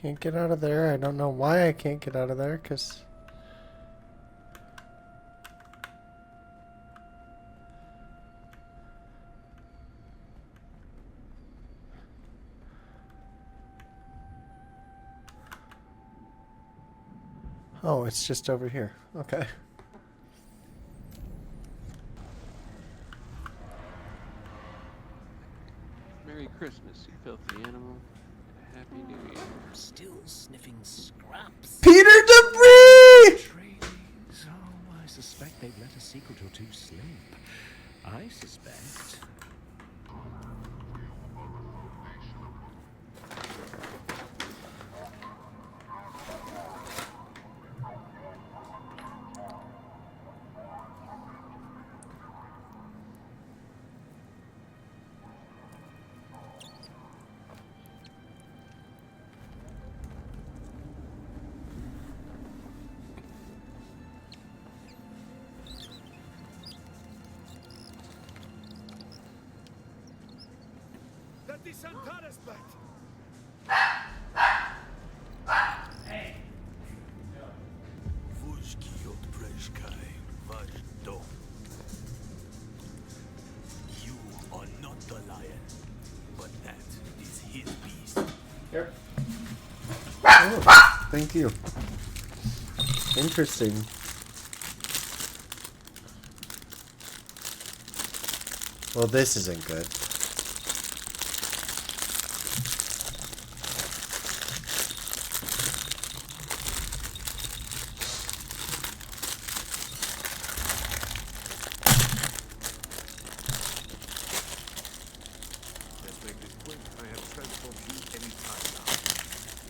Can't get out of there. I don't know why I can't get out of there, because... Oh, it's just over here. Okay.
Merry Christmas, you filthy animal. And a Happy New Year.
Still sniffing scraps.
Peter Debris!
Trainees. Oh, I suspect they've let a secret or two slip. I suspect. You are not the lion, but that is his beast.
Here. Oh, thank you. Interesting. Well, this isn't good.
Let's make this quick. I have transformed you any time now.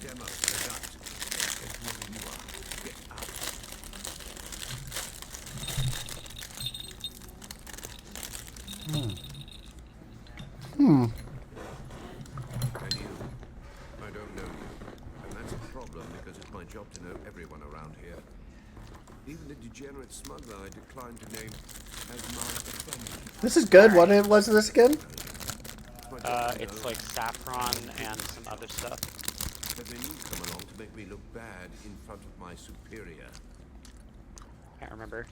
Demo, adapt. Get where you are. Get out. And you? I don't know you. And that's a problem because it's my job to know everyone around here. Even the degenerate smuggler I declined to name as my friend.
This is good. What was this again?
It's like saffron and some other stuff.
But then you come along to make me look bad in front of my superior.
Can't remember.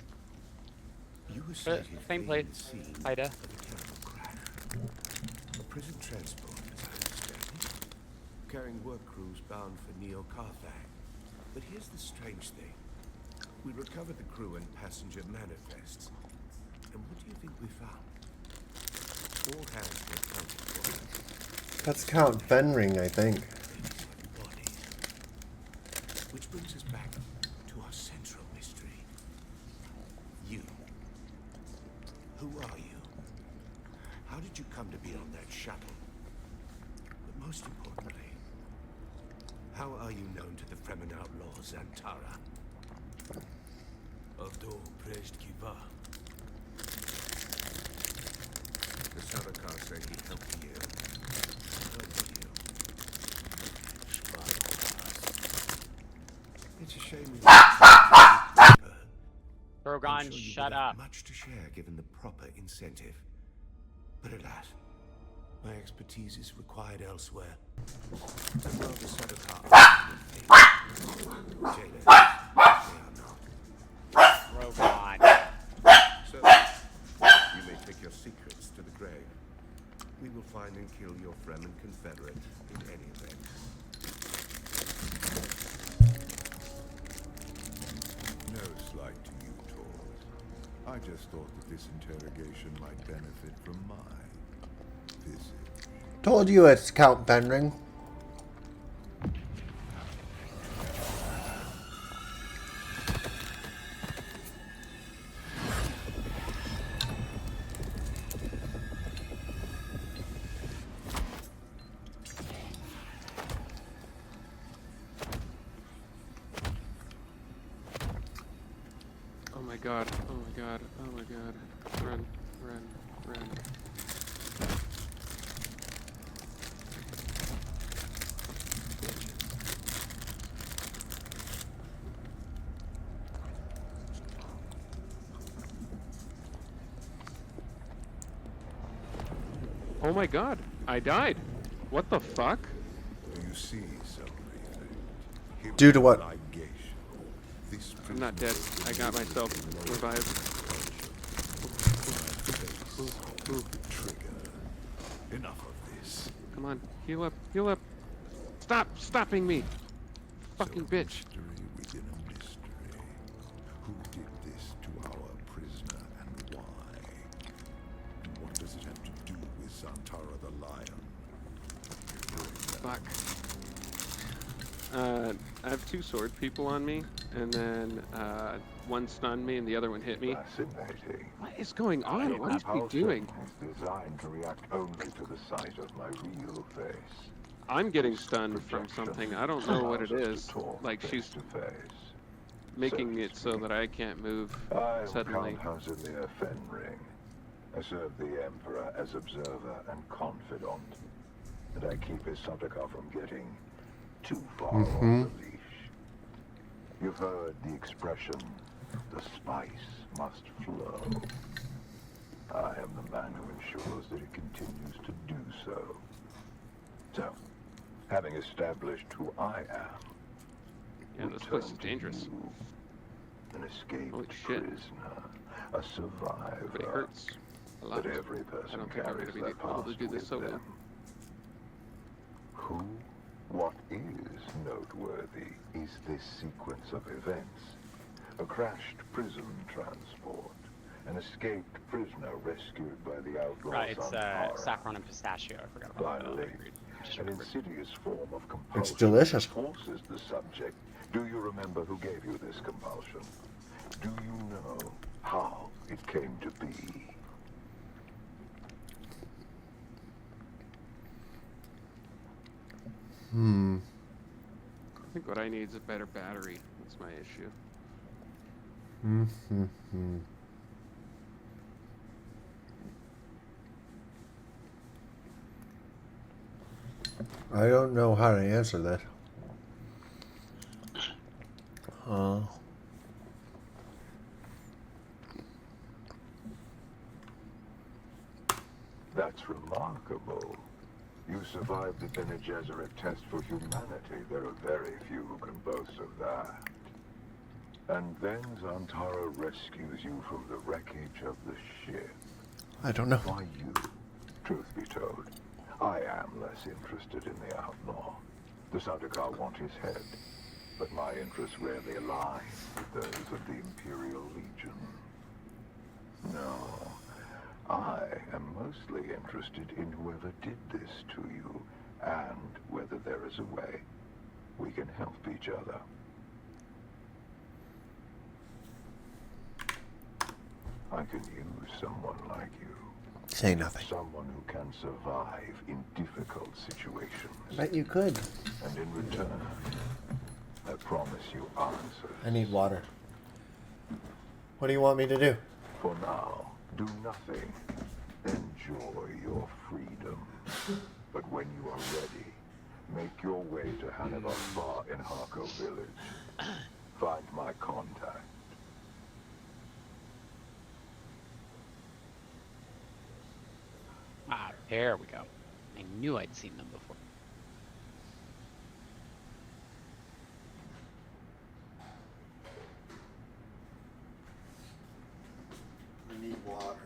You were slated
Same
for
place.
the scene
Ida.
of a terrible crash. A prison transport, as I understand it, carrying work crews bound for Neo-Carthag. But here's the strange thing. We recovered the crew and passenger manifests. And what do you think we found? All hands were accounted for.
That's Count Fenring, I think.
Which brings us back to our central mystery. You. Who are you? How did you come to be on that shuttle? But most importantly, how are you known to the Fremen outlaw Zantara? Avdo Prejtkiva. The Sardaukar said he helped you. Helped you. It's a shame we
Drogon, shut up.
Much to share given the proper incentive. But alas, my expertise is required elsewhere. And while the Sardaukar jailers, they are not.
Drogon.
So, you may take your secrets to the grave. We will find and kill your Fremen Confederate in any event. No slight to you, Tor.
I just thought that this interrogation might benefit from my visit.
Told you it's Count Benring.
Oh my god, oh my god, oh my god. Run, run, run. Oh my god, I died. What the fuck?
Do you see something?
Due to what?
I'm not dead. I got myself revived.
Enough of this.
Come on, heal up, heal up. Stop stopping me. Fucking bitch.
Within a mystery. Who did this to our prisoner and why? And what does it have to do with Zantara the Lion?
Fuck. I have 2 sword people on me, and then one stunned me and the other one hit me.
Fascinating.
What is going on? What is he doing?
It's designed to react only to the sight of my real face.
I'm getting stunned from something. I don't know what it is. Like she's making it so that I can't move suddenly.
I am Count Hazimir Fenring. I serve the Emperor as observer and confidant, and I keep his Sataka from getting too far off the leash. You've heard the expression, the spice must flow. I am the man who ensures that it continues to do so. So, having established who I am,
yeah, this place is dangerous.
An escaped
shit.
prisoner, a survivor.
But it hurts a lot.
But every person
I don't think I'm going to be able to do this solo.
Who? What is noteworthy is this sequence of events. A crashed prison transport. An escaped prisoner rescued by the outlaws.
Right, it's
Zantara.
saffron and pistachio. I forgot about
Finally,
that.
an insidious form of compulsion.
It's delicious.
Forces the subject. Do you remember who gave you this compulsion? Do you know how it came to be?
I think what I need is a better battery. That's my issue.
I don't know how to answer that.
That's remarkable. You survived the Bene Gesserit test for humanity. There are very few who can boast of that. And then Zantara rescues you from the wreckage of the ship.
I don't know.
Why you? Truth be told, I am less interested in the outlaw. The Sardaukar want his head, but my interests rarely align with those of the Imperial Legion. No, I am mostly interested in whoever did this to you, and whether there is a way we can help each other. I can use someone like you.
Say nothing.
Someone who can survive in difficult situations.
I bet you could.
And in return, I promise you answers.
I need water. What do you want me to do?
For now, do nothing. Enjoy your freedom. But when you are ready, make your way to Hannibal Bar in Harko Village. Find my contact.
Ah, there we go. I knew I'd seen them before.
I need water.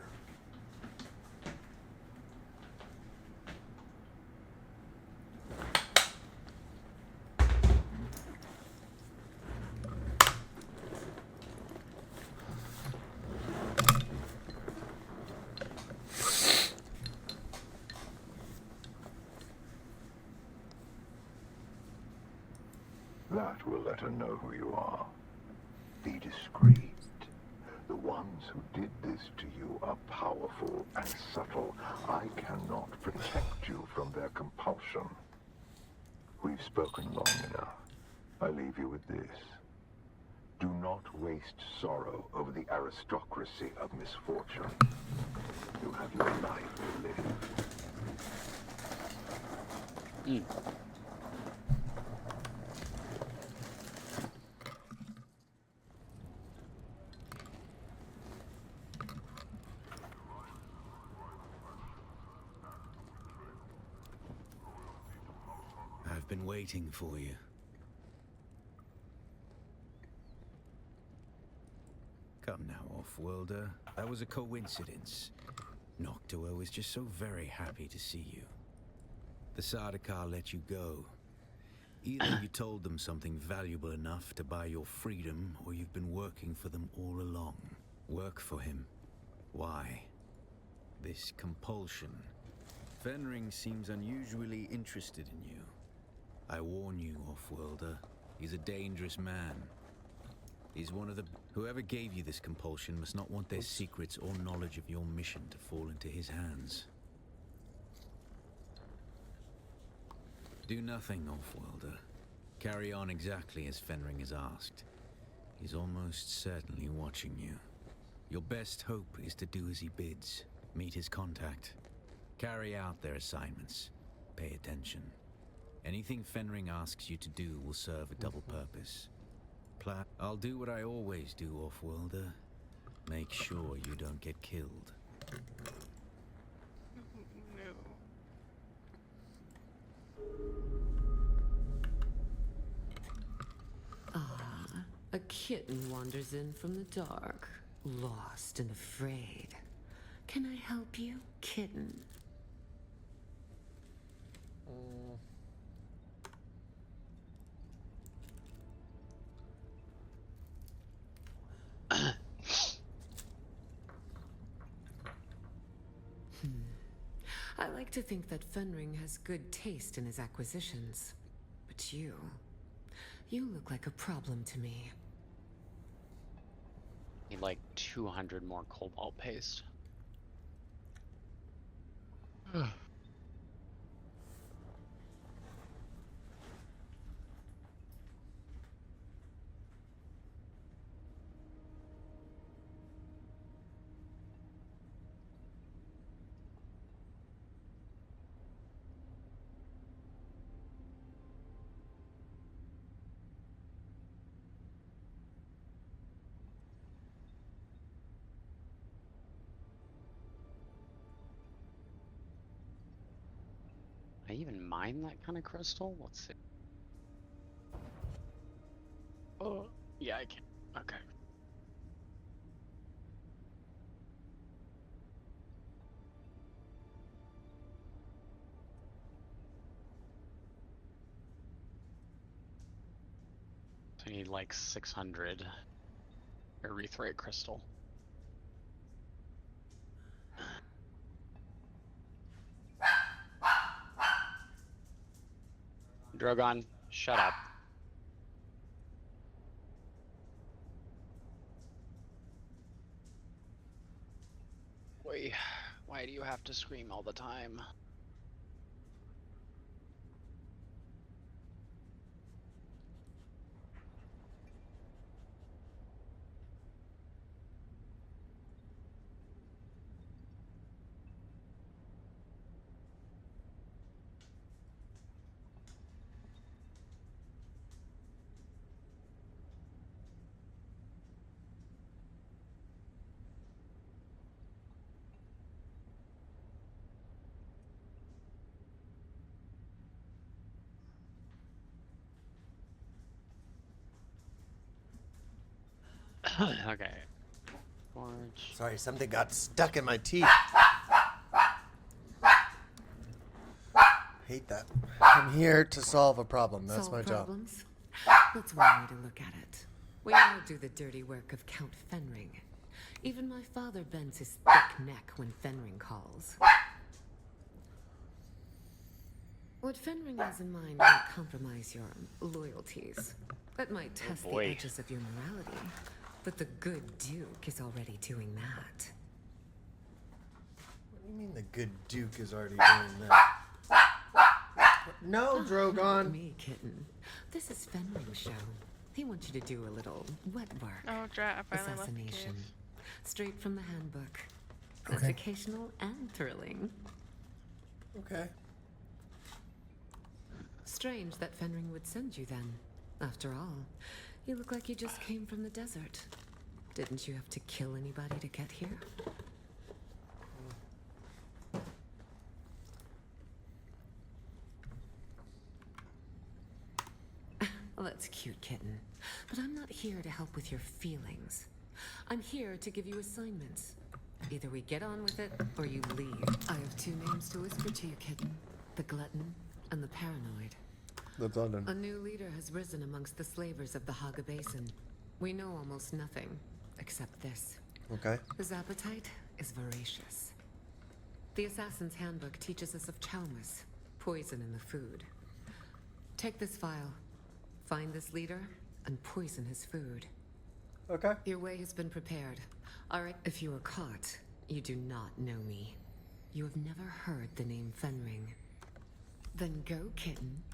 That will let her know who you are. Be discreet. The ones who did this to you are powerful and subtle. I cannot protect you from their compulsion. We've spoken long enough. I leave you with this. Do not waste sorrow over the aristocracy of misfortune. You have your life to live.
I've been waiting for you. Come now, off-worlder. That was a coincidence. Noctua was just so very happy to see you. The Sardaukar let you go. Either you told them something valuable enough to buy your freedom, or you've been working for them all along. Work for him. Why? This compulsion. Fenring seems unusually interested in you. I warn you, off-worlder. He's a dangerous man. He's one of the... Whoever gave you this compulsion must not want their secrets or knowledge of your mission to fall into his hands. Do nothing, off-worlder. Carry on exactly as Fenring has asked. He's almost certainly watching you. Your best hope is to do as he bids. Meet his contact. Carry out their assignments. Pay attention. Anything Fenring asks you to do will serve a double purpose. I'll do what I always do, off-worlder. Make sure you don't get killed.
A kitten wanders in from the dark, lost and afraid. Can I help you, kitten? I like to think that Fenring has good taste in his acquisitions. But you look like a problem to me.
Need like 200 more cobalt paste. I even mine that kind of crystal? Let's see. Oh, yeah, I can. Okay. So I need like 600 erythrite crystal. Drogon, shut up. Boy, why do you have to scream all the time? Okay. Forge.
Sorry, something got stuck in my teeth. Hate that. I'm here to solve a problem. That's
Solve
my
problems? That's one way to look at it. We all do the dirty work of Count Fenring. Even my father bends his thick neck when Fenring calls. What Fenring has in mind won't compromise your loyalties. That might test the
boy.
edges of your morality, but the good Duke is already doing that.
What do you mean the good Duke is already doing that? No, Drogon.
Me, kitten. This is Fenring's show. He wants you to do a little wet work.
Oh, drat! I finally left the
Assassination.
cave.
Straight from the handbook.
Okay.
Educational and thrilling.
Okay.
Strange that Fenring would send you then. After all, you look like you just came from the desert. Didn't you have to kill anybody to get here? Well, that's cute, kitten. But I'm not here to help with your feelings. I'm here to give you assignments. Either we get on with it, or you leave. I have two names to whisper to you, kitten. The glutton and the paranoid.
The London.
A new leader has risen amongst the slavers of the Haga Basin. We know almost nothing, except this.
Okay.
His appetite is voracious. The Assassin's Handbook teaches us of chaumas, poison in the food. Take this file, find this leader, and poison his food.
Okay.
Your way has been prepared. Alright, if you are caught, you do not know me. You have never heard the name Fenring. Then go, kitten.